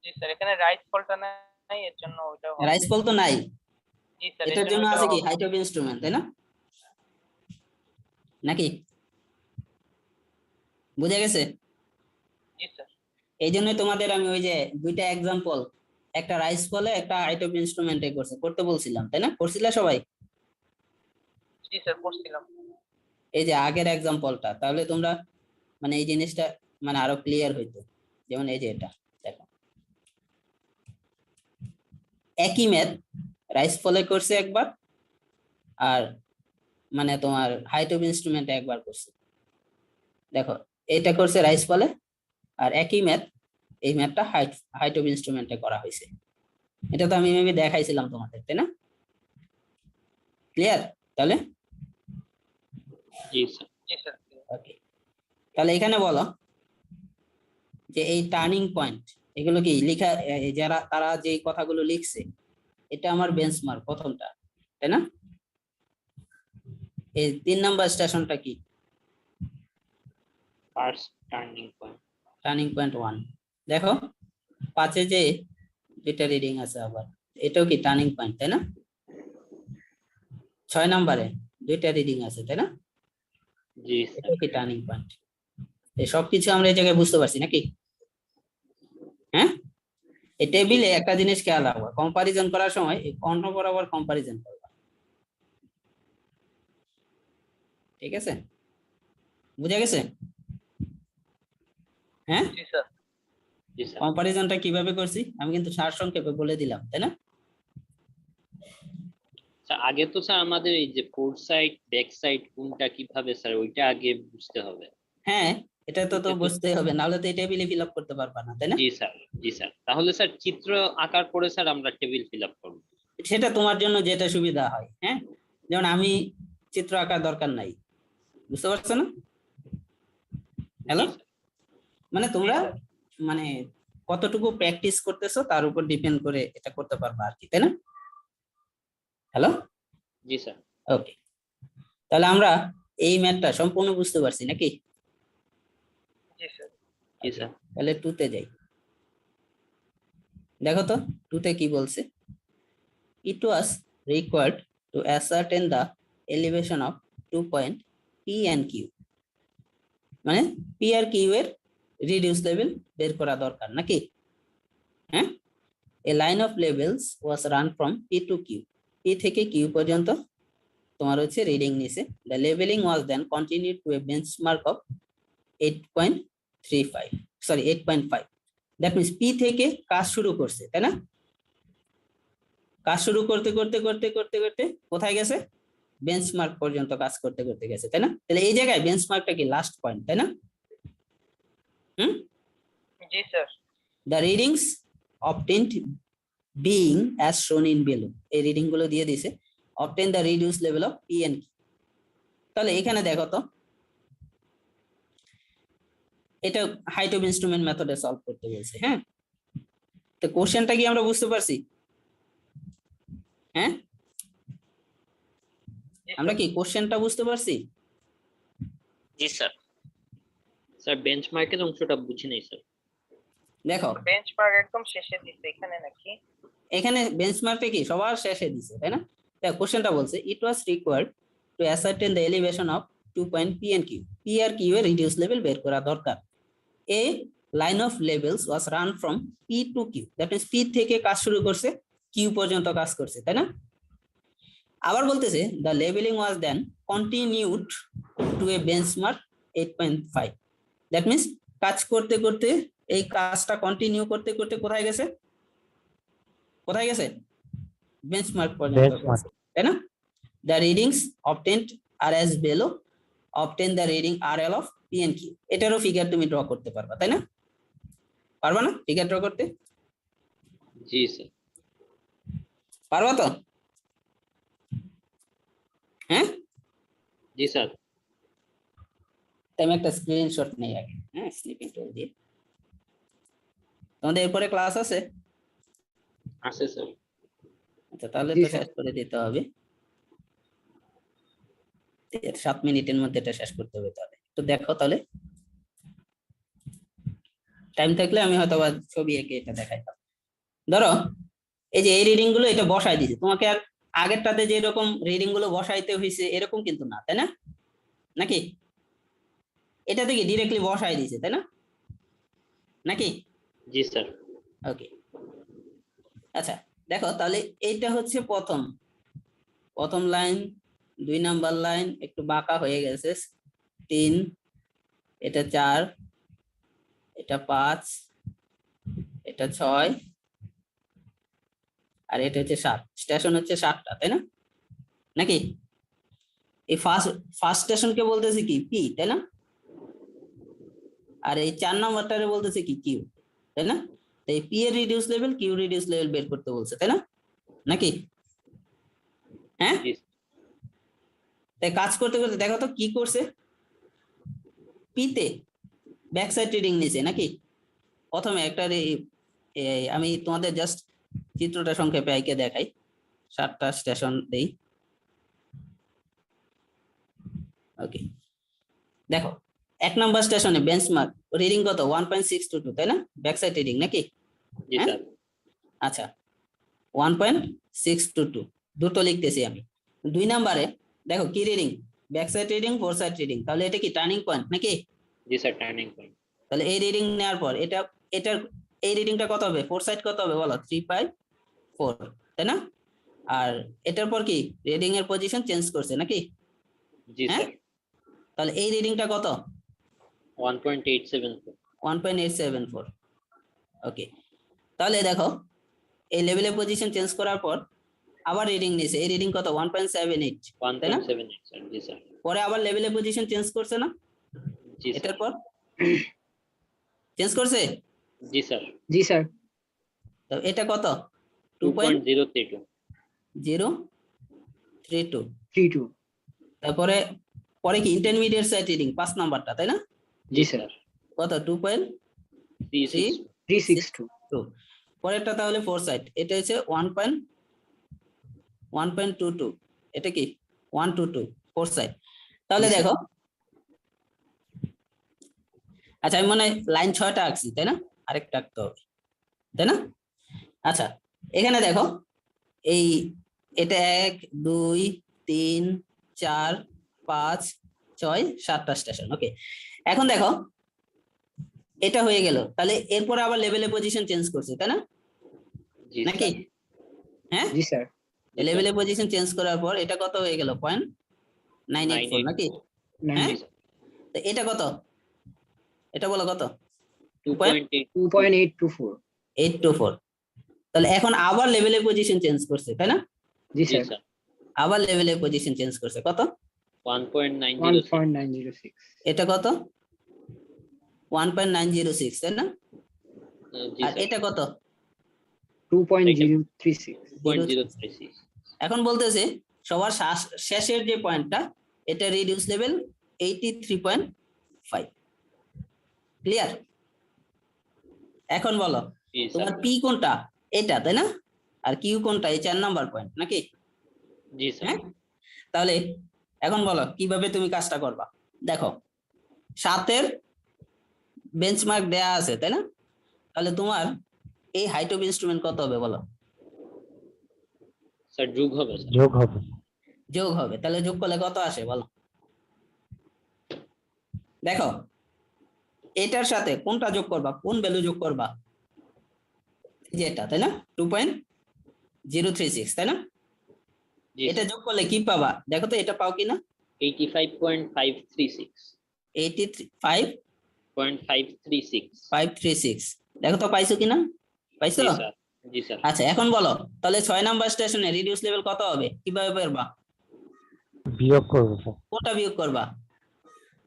জি স্যার এখানে রাইট ফলটা নাই, এর জন্য ওটা হবে। রাইস ফল তো নাই, জি স্যার এটার জন্য আছে কি হাইট অফ ইনস্ট্রুমেন্ট, তাই না? নাকি বুঝা গেছে? জি স্যার। এই জন্যই তোমাদের আমি ওই যে দুইটা এক্সাম্পল, একটা রাইস ফলে একটা হাইট অফ ইনস্ট্রুমেন্টে করতে বলছিলাম, তাই না? করছিলে সবাই? জি স্যার পড়ছিলাম। এই যে আগের এক্সাম্পলটা, তাহলে তোমরা মানে এই জিনিসটা মানে আরো ক্লিয়ার হইতো। যেমন এই যে এটা দেখো, একই ম্যাথ রাইস ফলে করছে একবার, আর মানে তোমার হাইট অফ ইনস্ট্রুমেন্টে একবার করছে। দেখো এটা করছে রাইস ফলে, আর একই ম্যাথ, এই ম্যাথটা হাইট অফ ইনস্ট্রুমেন্টে করা হয়েছে। এটা তো আমি মেবি দেখাইছিলাম তোমাদের, তাই না? ক্লিয়ার? তাহলে জি স্যার। জি স্যার। ওকে, তাহলে এখানে বলো যে এই টার্নিং পয়েন্ট এগুলো কি লেখা, যারা তারা যে কথাগুলো লিখছে এটা আমার বেঞ্চমার্ক প্রথমটা, তাই না? এই 3 নাম্বার স্টেশনটা কি? First turning point. Turning point 1। দেখো 5-এ যে দুইটা রিডিং আছে, আবার এটাও কি টার্নিং পয়েন্ট, তাই না? 6 নম্বরে দুইটা রিডিং আছে, তাই না? জি স্যার। এটাও কি টার্নিং পয়েন্ট? এই সবকিছু আমরা এই জায়গায় বুঝতে পারছি নাকি? হ্যাঁ, এই টেবিলে একটা জিনিস খেয়াল রাখবা, কম্পারিজন করার সময় এই কর্ণ বরাবর কম্পারিজন করবা, ঠিক আছে? বুঝা গেছে? হ্যাঁ, জি স্যার। জি স্যার। কম্পারিজনটা কিভাবে করছি আমি কিন্তু সারসংক্ষেপে বলে দিলাম, তাই না? স্যার আগে তো স্যার আমাদের এই যে ফোর সাইড ব্যাক সাইড কোনটা কিভাবে স্যার ওইটা আগে বুঝতে হবে। হ্যাঁ, এটা তো বুঝতে হবে, নাহলে তো এই টেবিলে ফিল আপ করতে পারবা না, তাই না? জি স্যার। জি স্যার, তাহলে স্যার চিত্র আঁকার পরে স্যার আমরা টেবিল ফিল আপ করবো। সেটা তোমার জন্য যেটা সুবিধা হয়। হ্যাঁ, যেমন আমি চিত্র আঁকার দরকার নাই, বুঝতে পারছো না? হ্যালো, মানে তোমরা মানে কতটুকু প্র্যাকটিস করতেছো তার উপর ডিপেন্ড করে এটা করতে পারবা আর কি, তাই না? হ্যালো, জি স্যার। ওকে, তাহলে আমরা এই ম্যাথটা সম্পূর্ণ বুঝতে পারছি নাকি? জি স্যার। জি স্যার। তাহলে 2-তে যাই। দেখো তো 2-তে কি বলছে? It was required to ascertain the elevation of 2 point P and Q, মানে P আর Q এর রিডিউস লেভেল বের করা দরকার নাকি? হ্যাঁ, a line of labels was run from P to Q, P থেকে Q পর্যন্ত তোমার হচ্ছে রিডিং নিছে। The labeling was then continued to a benchmark of 8.5. That means P থেকে কাজ শুরু করছে, তাই না? কাজ শুরু করতে করতে করতে করতে করতে কোথায় গেছে? বেঞ্চমার্ক পর্যন্ত কাজ করতে করতে গেছে, তাই না? তাহলে এই জায়গায় বেঞ্চমার্কটা কি লাস্ট পয়েন্ট, তাই না? জি sir. The readings obtained being as shown in below, এই রিডিং গুলো দিয়ে দিয়েছে, obtain the reduced level of P and Q। তাহলে এখানে দেখো তো, এটা হাইট অফ ইনস্ট্রুমেন্ট মেথডে সলভ করতে বলছে। হ্যাঁ, তো কোশ্চেনটা কি আমরা বুঝতে পারছি? হ্যাঁ, আমরা কি কোশ্চেনটা বুঝতে পারছি? জি স্যার। স্যার বেঞ্চমার্কের অংশটা বুঝি নাই স্যার। দেখো বেঞ্চমার্ক একদম শেষে দিছে এখানে নাকি? এখানে বেঞ্চমার্কটা কি সবার শেষে দিছে, তাই না? দেখো কোশ্চেনটা বলছে it was required to ascertain the elevation of 2 point P and Q, P আর Q এর রিডিউস লেভেল বের করা দরকার। A line of levels was run from P to Q, that means P থেকে কাজ শুরু করছে Q পর্যন্ত কাজ করছে, তাই না? আবার বলতেছে the levelling was then continued to a benchmark 8.5, that means কাজ করতে করতে এই কাজটা কন্টিনিউ করতে করতে কোথায় গেছে? কোথায় গেছে? বেঞ্চমার্ক পর্যন্ত Benchmark. গেছে, তাই না? The readings obtained are as below obtain the reading RL of P and Q, এটারও ফিগার তুমি ড্র করতে পারবা, তাই না? পারবা না ফিগার ড্র করতে? জি স্যার। পারবা তো? হ্যাঁ, জি স্যার। আমি একটা স্ক্রিনশট নেই আগে, হ্যাঁ, স্লিপিং টুল দিয়ে। তোমাদের এরপরে ক্লাস আছে? আছে স্যার। আচ্ছা, তাহলে জি তো স্যার। শেষ করে দিতে হবে, 7 মিনিটের মধ্যে এটা শেষ করতে হবে। তাহলে তো দেখো, তাহলে টাইম থাকলে আমি হয়তো বা ছবি এঁকে এটা দেখাইতাম। ধরো এই যে এই রিডিং গুলো এটা বসাই দিয়েছে, তোমাকে আর আগেরটাতে যে এরকম রিডিং গুলো বসাইতে হয়েছে এরকম কিন্তু না, তাই না? নাকি এটা থেকে ডিরেক্টলি বসাই দিয়েছে, তাই না? নাকি? জি স্যার। ওকে, আচ্ছা দেখো তাহলে এইটা হচ্ছে প্রথম লাইন, 2 নাম্বার লাইন একটু বাঁকা হয়ে গেছে, 3, এটা 4, এটা 5, এটা 6, আর এটা হচ্ছে 7। স্টেশন হচ্ছে 7টা, তাই না? নাকি? এই ফার্স্ট স্টেশনকে বলতেছে কি P, তাই না? আর এই 4 নাম্বারটারে বলতেছে কি Q, তাই না? তাই P এর reduce level, Q reduce level বের করতে বলছে, তাই না? নাকি? হ্যাঁ, জি। তাই কাজ করতে করতে দেখো তো কি করছে, P তে ব্যাক সাইড রিডিং নিছে নাকি? প্রথমে একটা আমি তোমাদের জাস্ট চিত্রটা সংক্ষেপে আইকে দেখাই। 7টা স্টেশন দেই। ওকে, দেখো 1 নাম্বার স্টেশনে বেঞ্চমার্ক রিডিং কত 1.622, তাই না? ব্যাক সাইড রিডিং নাকি? জি হ্যাঁ? স্যার। আচ্ছা 1.622 দুটো লিখতেছি আমি। 2 নাম্বারে দেখো কি reading, back side reading, fore side reading, তাহলে এটা কি টার্নিং পয়েন্ট নাকি? জি স্যার, টার্নিং পয়েন্ট। তাহলে এই রিডিং নেওয়ার পর এটার এই রিডিংটা কত হবে? ফোর সাইড কত হবে বলো? 3.4, তাই না? আর এটার পর কি রিডিং এর পজিশন চেঞ্জ করছে নাকি? জি হ্যাঁ? স্যার। তাহলে এই রিডিংটা কত? 1.874। 1.874। ওকে, তাহলে দেখো এই লেভেলের পজিশন চেঞ্জ করার পর আবার রিডিং নিছে, এই রিডিং কত 1.78, তাই না? 1.78 স্যার। জি স্যার। পরে আবার লেভেলের পজিশন চেঞ্জ করছে না? জি স্যার। এটার পর চেঞ্জ করছে। জি স্যার। জি স্যার। তো এটা কত? 2.032। 2.032। 32। তারপরে পরে কি ইন্টারমিডিয়েট সাইড রিডিং 5 নাম্বারটা, তাই না? জি স্যার। কত? 2.362। 362। পরেরটা তাহলে ফোর সাইড, এটা হচ্ছে 1.22, এটা কি 122 ফোর সাইড। তাহলে জি, স্যার। দেখো, আচ্ছা আমি মনে হয় লাইন 6টা আঁকছি, তাই না? আরেকটা আঁকতে হবে, তাই না? আচ্ছা এখানে দেখো এই এটা 1 2 3 4 5 6 7টা স্টেশন। ওকে, এখন দেখো এটা হয়ে গেল, তাহলে এরপরে আবার লেভেলে পজিশন চেঞ্জ করছে, তাই না? জি নাকি? স্যার। হ্যাঁ, জি স্যার। লেভেলে পজিশন চেঞ্জ করার পর এটা কত হয়ে গেল? 0.984 নাকি? হ্যাঁ, জি স্যার। তো এটা কত? এটা বলো কত? 2.8। 2.824। 824। তাহলে এখন আবার লেভেলে পজিশন চেঞ্জ করছে, তাই না? জি জি স্যার। স্যার। আবার লেভেলে পজিশন চেঞ্জ করছে, কত? 1.906। 1.906। এটা কত? 1.906, তাই না? জি আর স্যার। এটা কত? 2.036। 2.036। এখন বলতেছে সবার শেষের যে পয়েন্টটা, এটা রিডিউস লেভেল 83.5। ক্লিয়ার? এখন বলো জি স্যার। তোমার পি কোনটা? এটা, তাই না? আর কিউ কোনটা? এই 4 নাম্বার পয়েন্ট নাকি? জি স্যার। হ্যাঁ, তাহলে এখন বলো কিভাবে তুমি কাজটা করবা। দেখো 7-এর বেঞ্চমার্ক দেয়া আছে, তাই না? তাহলে তোমার এই হাইট অফ ইনস্ট্রুমেন্ট কত হবে বলো? স্যার যোগ হবে স্যার। যোগ হবে। যোগ হবে, তাহলে যোগ করলে কত আসে বলো? দেখো এটার সাথে কোনটা যোগ করবা, কোন ভ্যালু যোগ করবা? যেটা, তাই না? 2.036, তাই না? জি এটা স্যার। যোগ করলে কি পাবা দেখো তো, এটা পাও কিনা? 85.536। 85.536 536। দেখো তো পাইছো কিনা? পাইছো? জি স্যার। জি স্যার। আচ্ছা এখন বলো তাহলে 6 নাম্বার স্টেশনে রিডিউস লেভেল কত হবে, কিভাবে পারবা? বিয়োগ করবো স্যার। কোনটা বিয়োগ করবা?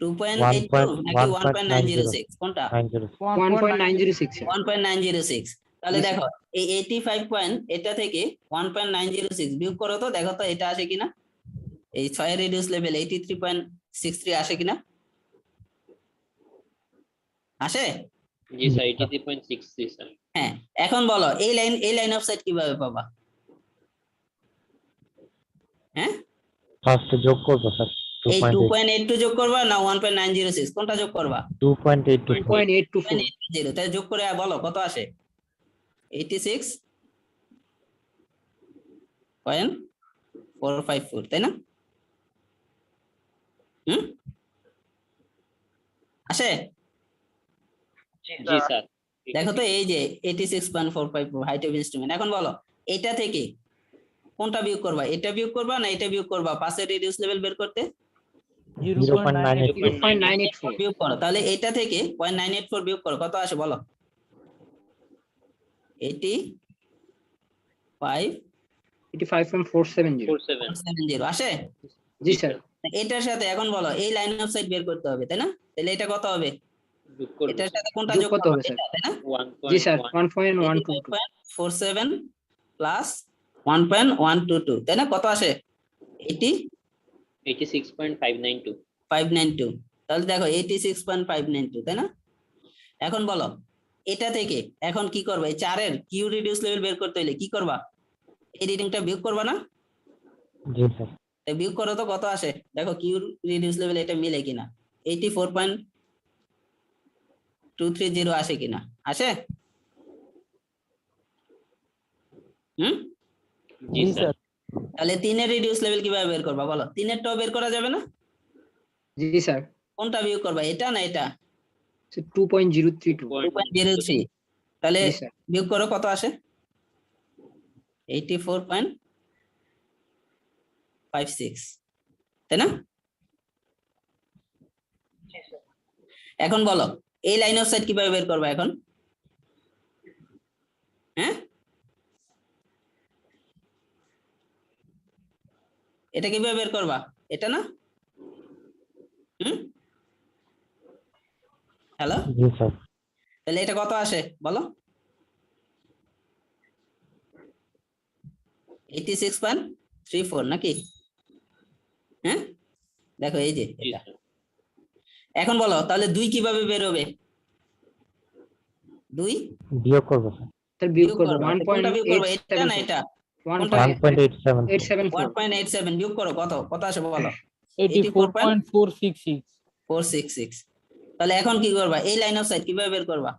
2.82 নাকি 1.906? কোনটা? 1.906 স্যার। 1.906। তাহলে জি, স্যার। দেখো এই 85 পয়েন্ট এটা থেকে 1.906 বিয়োগ করো তো, দেখো তো এটা আসে কিনা। এই 6 এর রিডিউস লেভেল 83.63 আসে কিনা? আসে? জি স্যার, 83.63 স্যার। হ্যাঁ, এখন বলো এই লাইন অফ সাইট কিভাবে পাবা? হ্যাঁ, ফার্স্টে যোগ করবো স্যার। এই 2.8 2.82 যোগ করবা না 1.906, কোনটা যোগ করবা? 2.824 2.824। 2.80, তাই যোগ করে বলো কত আসে? 86.454, তাই না? আসে? জি জি স্যার। স্যার। দেখো তো এই যে 86.454 হাইট অফ ইনস্ট্রুমেন্ট। এখন বলো এটা থেকে কোনটা বিয়োগ করবা, এটা বিয়োগ করবা না এটা বিয়োগ করবা? পাশের রিডিউস লেভেল বের করতে 0.984 0.984। বিয়োগ করো, তাহলে এটা থেকে 0.984 বিয়োগ করো, কত আসে বলো? 85.470। 47। আসে? জি স্যার। এটার সাথে এখন বলো এই লাইন অফ সাইট বের করতে হবে, তাই না? তাহলে এটা কত হবে? যোগ করব এটার সাথে কোনটা যোগ যোগ করতে করবা? হবে স্যার। এটা, তাই না? জি স্যার। 1.1। 1.122। 47 প্লাস 1.122, তাই না? কত আসে? 86.592। 592। তাহলে দেখো 86.592, তাই না? এখন বলো এটা থেকে এখন কি করবা, এই 4 এর কিউ রিডিউস লেভেল বের করতে হলে কি করবা, এই রিডিংটা বিয়োগ করবা না? জি স্যার। তাই বিয়োগ করো তো কত আসে, দেখো কিউ রিডিউস লেভেল এটা মিলে কিনা, 84.230 আসে কিনা, আসে? হুম, জি স্যার। তাহলে 3 এর রিডিউস লেভেল কিভাবে বের করবা বলো? 3 এরটাও বের করা যাবে না? জি স্যার। কোনটা বিয়োগ করবা, এটা না এটা? 2.032 2.03। তাহলে জি স্যার। বিয়োগ করো কত আসে, 84.56, তাই না? জি স্যার। এখন বলো এই লাইন অফ সাইট কিভাবে বের করবা এখন? হ্যাঁ, এটা কিভাবে বের করবা, এটা না? হুম, হ্যালো, জি স্যার। তাহলে এটা কত আসে বলো? 86.34 নাকি? হ্যাঁ, দেখো এই যে জি এটা। স্যার। এখন বলো তাহলে 2 কিভাবে বের হবে? 2 বিয়োগ করবো স্যার। স্যার বিয়োগ বিয়োগ করব করবা, কোনটা বিয়োগ করবা, এটা না 1.874 এটা? 1.874 1.874 1.87 বিয়োগ করো কত, কত আসে বলো? 84.466 466। তাহলে এখন কি করবা, এই লাইন অফ সাইট কিভাবে বের করবা?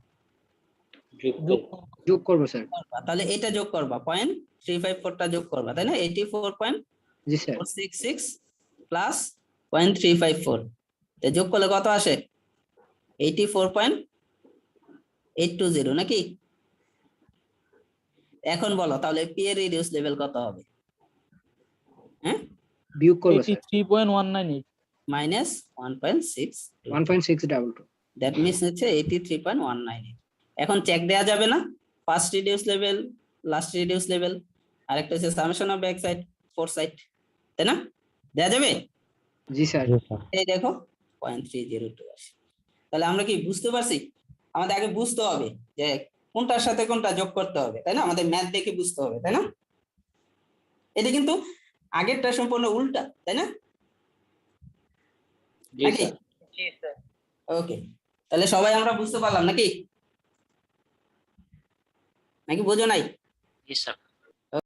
যোগ যোগ করব। যোগ করব স্যার। তাহলে এটা যোগ করবা, 0.354টা যোগ করবা, তাই না? 84.466 জি স্যার। প্লাস 0.354, তে যোগ করলে কত আসে? 84.820 নাকি? এখন বলো তাহলে পি এর রিডিউস লেভেল কত হবে? হ্যাঁ, বিয়োগ করব স্যার। 83.198 মাইনাস 1.6, 1.622 দ্যাট মিনস হচ্ছে 83.198। এখন চেক দেয়া যাবে না, first reduce level, last reduce level, আরেকটা হচ্ছে summation of back side, fore side, তাই না? দেয়া যাবে? জি স্যার। জি স্যার। এই দেখো 0.302 আসে। তাহলে আমরা কি বুঝতে পারছি? আমাদের আগে বুঝতে হবে যে কোনটার সাথে কোনটা যোগ করতে হবে, তাই না? আমাদের ম্যাথ দেখে বুঝতে হবে, তাই না? এটা কিন্তু আগেরটা সম্পূর্ণ উল্টা, তাই না? জি নাকি? স্যার। জি স্যার। ওকে, তাহলে সবাই আমরা বুঝতে পারলাম নাকি? নাকি বোঝো নাই? জি স্যার।